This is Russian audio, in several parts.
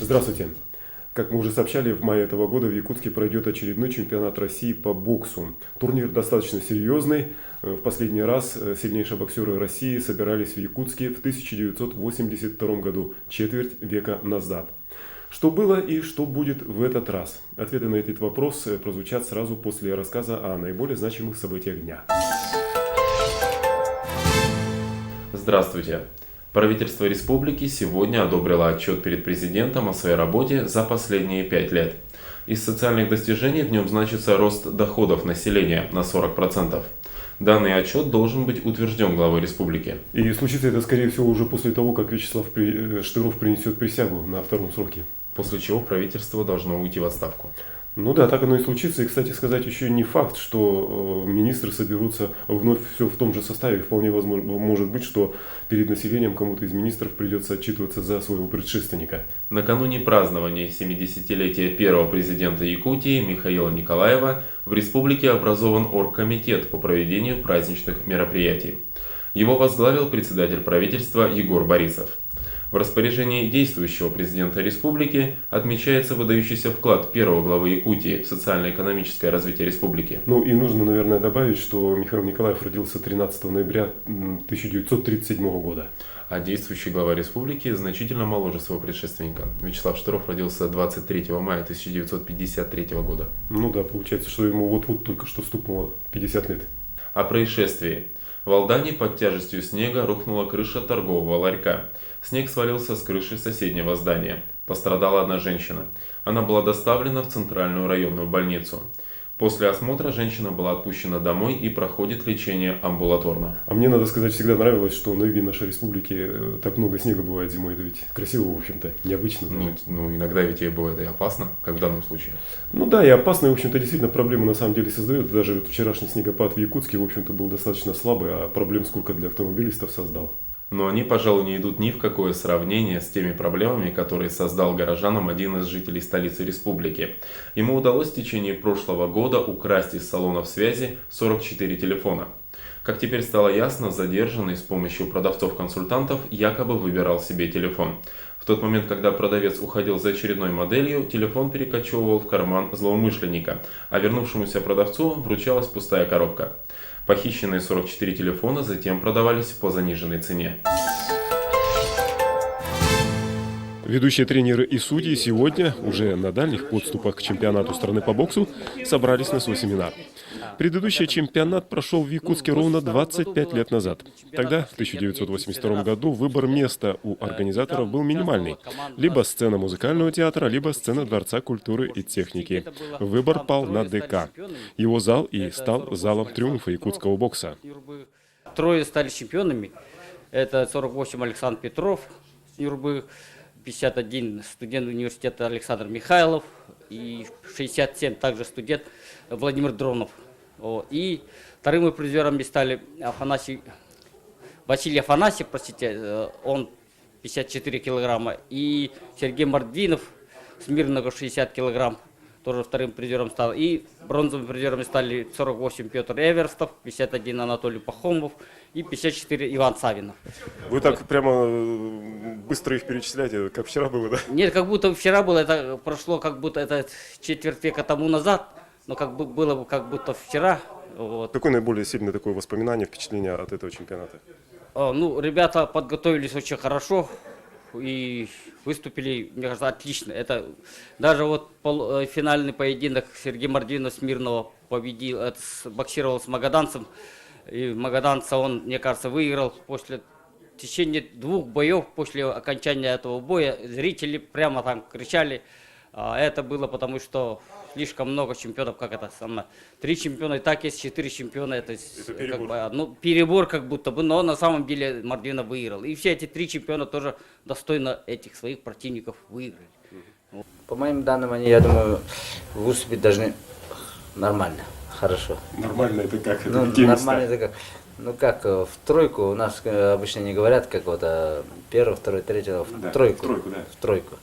Здравствуйте. Как мы уже сообщали, в мае этого года в Якутске пройдет очередной чемпионат России по боксу. Турнир достаточно серьезный. В последний раз сильнейшие боксеры России собирались в Якутске в 1982 году, четверть века назад. Что было и что будет в этот раз? Ответы на этот вопрос прозвучат сразу после рассказа о наиболее значимых событиях дня. Здравствуйте. Правительство республики сегодня одобрило отчет перед президентом о своей работе за последние 5 лет. Из социальных достижений в нем значится рост доходов населения на 40%. Данный отчет должен быть утвержден главой республики. И случится это, скорее всего, уже после того, как Вячеслав Штыров принесет присягу на втором сроке. После чего правительство должно уйти в отставку. Ну да, так оно и случится. И, кстати сказать, еще не факт, что министры соберутся вновь все в том же составе. Вполне возможно, может быть, что перед населением кому-то из министров придется отчитываться за своего предшественника. Накануне празднования 70-летия первого президента Якутии Михаила Николаева в республике образован оргкомитет по проведению праздничных мероприятий. Его возглавил председатель правительства Егор Борисов. В распоряжении действующего президента республики отмечается выдающийся вклад первого главы Якутии в социально-экономическое развитие республики. Ну и нужно, наверное, добавить, что Михаил Николаев родился 13 ноября 1937 года. А действующий глава республики значительно моложе своего предшественника. Вячеслав Штыров родился 23 мая 1953 года. Ну да, получается, что ему вот-вот только что стукнуло 50 лет. О происшествии. В Алдане под тяжестью снега рухнула крыша торгового ларька. Снег свалился с крыши соседнего здания. Пострадала одна женщина. Она была доставлена в центральную районную больницу. После осмотра женщина была отпущена домой и проходит лечение амбулаторно. А мне, надо сказать, всегда нравилось, что на юге нашей республики так много снега бывает зимой. Это ведь красиво, в общем-то, необычно. Ну, иногда ведь и бывает и опасно, как в данном случае. Ну да, и опасно, и, в общем-то, действительно проблемы на самом деле создает. Даже вот вчерашний снегопад в Якутске, в общем-то, был достаточно слабый, а проблем сколько для автомобилистов создал. Но они, пожалуй, не идут ни в какое сравнение с теми проблемами, которые создал горожанам один из жителей столицы республики. Ему удалось в течение прошлого года украсть из салонов связи 44 телефона. Как теперь стало ясно, задержанный с помощью продавцов-консультантов якобы выбирал себе телефон. В тот момент, когда продавец уходил за очередной моделью, телефон перекочевывал в карман злоумышленника, а вернувшемуся продавцу вручалась пустая коробка. Похищенные 44 телефона затем продавались по заниженной цене. Ведущие тренеры и судьи сегодня, уже на дальних подступах к чемпионату страны по боксу, собрались на свой семинар. Предыдущий чемпионат прошел в Якутске ровно 25 лет назад. Тогда, в 1982 году, выбор места у организаторов был минимальный. Либо сцена музыкального театра, либо сцена Дворца культуры и техники. Выбор пал на ДК. Его зал и стал залом триумфа якутского бокса. Трое стали чемпионами. Это 48 Александр Петров, Юрбы, 51 студент университета Александр Михайлов и 67 также студент Владимир Дронов. И вторым призерами стали Василий Афанасьев, он 54 килограмма, и Сергей Мардинов с Мирного 60 килограмм, тоже вторым призером стал. И бронзовыми призерами стали 48 Петр Эверстов, 51 Анатолий Пахомов и 54 Иван Савинов. Вы так прямо быстро их перечисляете, как вчера было, да? Нет, как будто вчера было, это прошло как будто это четверть века тому назад, но как бы было как будто вчера. Вот. Какое наиболее сильное такое воспоминание, впечатление от этого чемпионата? Ну, ребята подготовились очень хорошо и выступили, мне кажется, отлично. Это даже вот финальный поединок Сергей Мардинов с Мирного победил, боксировал с магаданцем. И магаданца он, мне кажется, выиграл в течение 2 боев после окончания этого боя. Зрители прямо там кричали. Это было потому, что слишком много чемпионов, 3 чемпиона, и так есть 4 чемпиона. Это перебор. Перебор как будто бы, но на самом деле Мардинов выиграл. И все эти 3 чемпиона тоже достойно этих своих противников выиграли. По моим данным, они, я думаю, выступить должны нормально, хорошо. Нормально это как? Нормально это как? Ну как, в тройку у нас обычно не говорят, как вот первый, второй, третий, в тройку. В тройку.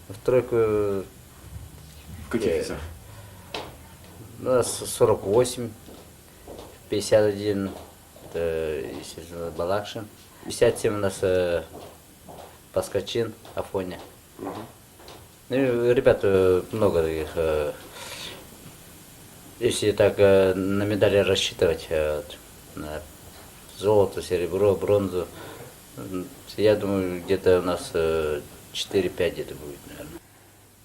В тройку. В каких весах? У нас 48, 51, это, естественно, Балакшин. 57 у нас Паскачин, Афоня. Ну, ребят много таких. Если так на медали рассчитывать, на золото, серебро, бронзу, я думаю, где-то у нас 4-5 где-то будет, наверное.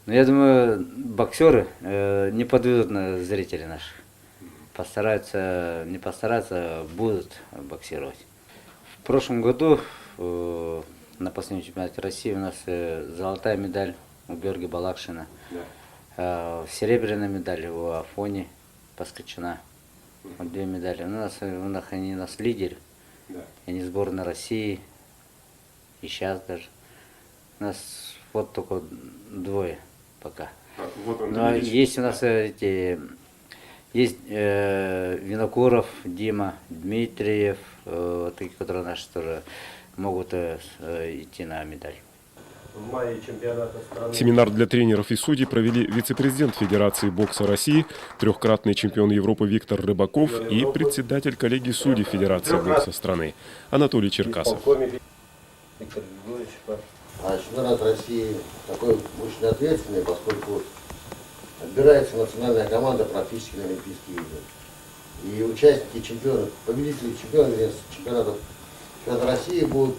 Но я думаю, боксеры не подведут на зрителей наших. Постараются, не постараются, будут боксировать. В прошлом году на последнем чемпионате России у нас золотая медаль у Георгия Балакшина, серебряная медаль у Афони Паскачина. Вот 2 медали. Они у нас лидеры. Они сборная России. И сейчас даже. У нас вот только 2 пока. Но есть у нас есть Винокуров, Дима, Дмитриев, такие, которые наши тоже могут идти на медаль. В мае чемпионата страны. Семинар для тренеров и судей провели вице-президент Федерации бокса России, 3-кратный чемпион Европы Виктор Рыбаков и председатель коллегии судей Федерации бокса страны Анатолий Черкасов. Виктор Григорьевич. А чемпионат России такой очень ответственный, поскольку отбирается национальная команда практически на Олимпийские игры. И участники чемпионов, победители чемпионата России будут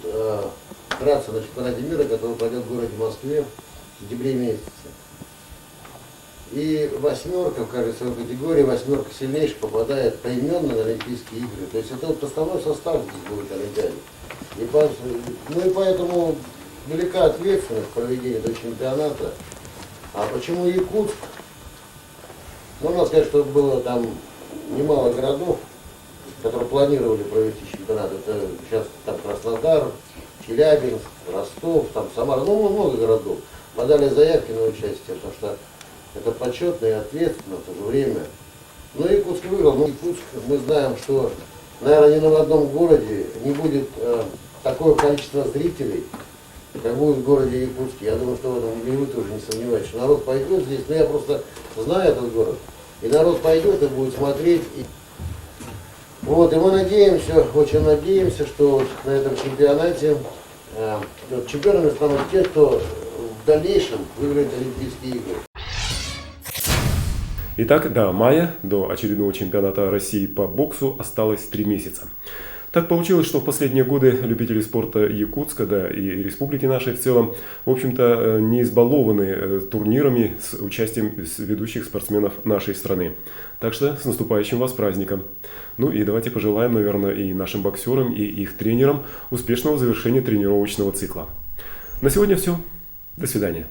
драться на чемпионате мира, который пройдет в городе Москве в сентябре месяце. И 8 в каждой своей категории, 8 сильнейших попадает поименно на Олимпийские игры. То есть это вот основной состав здесь будет Олимпиады. И поэтому велика ответственность в проведении этого чемпионата. А почему Якутск? Ну, надо сказать, что было там немало городов, которые планировали провести чемпионат. Это сейчас там Краснодар, Челябинск, Ростов, там Самара, ну много городов. Подали заявки на участие, потому что это почетно и ответственно в то же время. Ну, Якутск выиграл. Ну, Якутск, мы знаем, что, наверное, ни на одном городе не будет такое количество зрителей, как будет в городе Якутске. Я думаю, что в этом и вы тоже не сомневаетесь, что народ пойдет здесь. Но я просто знаю этот город. И народ пойдет и будет смотреть. Вот, и мы надеемся, очень надеемся, что на этом чемпионате чемпионами станут те, кто в дальнейшем выиграет Олимпийские игры. Итак, до мая, до очередного чемпионата России по боксу осталось 3 месяца. Так получилось, что в последние годы любители спорта Якутска, да и республики нашей в целом, в общем-то, не избалованы турнирами с участием ведущих спортсменов нашей страны. Так что с наступающим вас праздником. Ну и давайте пожелаем, наверное, и нашим боксерам, и их тренерам успешного завершения тренировочного цикла. На сегодня все. До свидания.